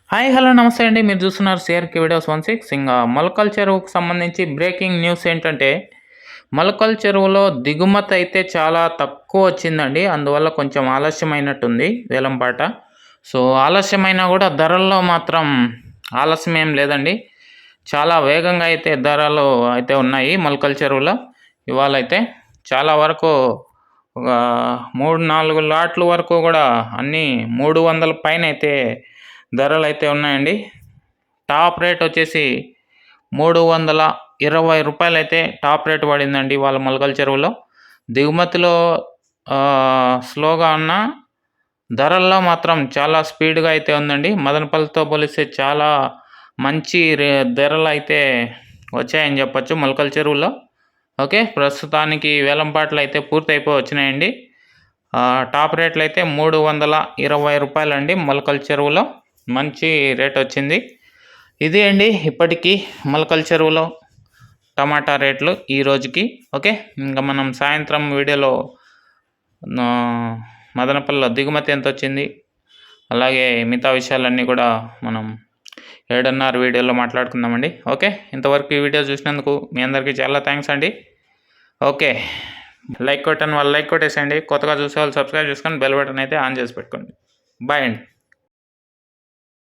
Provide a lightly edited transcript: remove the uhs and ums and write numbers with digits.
Hi hello నమస్తే అండి. మీరు చూస్తున్నారు సిఆర్కే వీడియోస్ 16. ఇంకా మొలకల చెరువుకు సంబంధించి బ్రేకింగ్ న్యూస్ ఏంటంటే, మొలకల చెరువులో దిగుమతి అయితే చాలా తక్కువ వచ్చిందండి. అందువల్ల కొంచెం ఆలస్యమైనట్టుంది వేలంపాట. సో ఆలస్యమైనా కూడా ధరల్లో మాత్రం ఆలస్యం ఏం లేదండి. చాలా వేగంగా అయితే ధరలు అయితే ఉన్నాయి మొలకల చెరువులో. ఇవాళ అయితే చాలా వరకు ఒక 3-4 లాట్ల వరకు కూడా అన్నీ 300 పైన అయితే ధరలు అయితే ఉన్నాయండి. టాప్ రేట్ వచ్చేసి 320 రూపాయలు అయితే టాప్ రేట్ పడిందండి వాళ్ళ మొలకల చెరువులో. దిగుమతిలో స్లోగా ఉన్న ధరల్లో మాత్రం చాలా స్పీడ్గా అయితే ఉందండి. మదనపల్లితో పోలిస్తే చాలా మంచి ధరలు అయితే వచ్చాయని చెప్పొచ్చు మొలకల చెరువులో. ఓకే, ప్రస్తుతానికి వేలంపాట్లు అయితే పూర్తయిపోయి వచ్చినాయండి. టాప్ రేట్లు అయితే 320 రూపాయలండి మొలకల చెరువులో. మంచి రేట్ వచ్చింది. ఇది అండి ఇప్పటికీ మొలకల చెరువులో టమాటా రేట్లు ఈ రోజుకి. ఓకే, ఇంకా మనం సాయంత్రం వీడియోలో మదనపల్లిలో దిగుమతి ఎంత వచ్చింది, అలాగే మిగతా విషయాలన్నీ కూడా మనం 7:30 వీడియోలో మాట్లాడుకుందామండి. ఓకే, ఇంతవరకు ఈ వీడియో చూసినందుకు మీ అందరికీ చాలా థ్యాంక్స్ అండి. ఓకే, లైక్ కొట్టని వాళ్ళు లైక్ కొట్టేసేయండి. కొత్తగా చూసే వాళ్ళు సబ్స్క్రైబ్ చేసుకొని బెల్ బటన్ అయితే ఆన్ చేసి పెట్టుకోండి. బాయ్ అండి.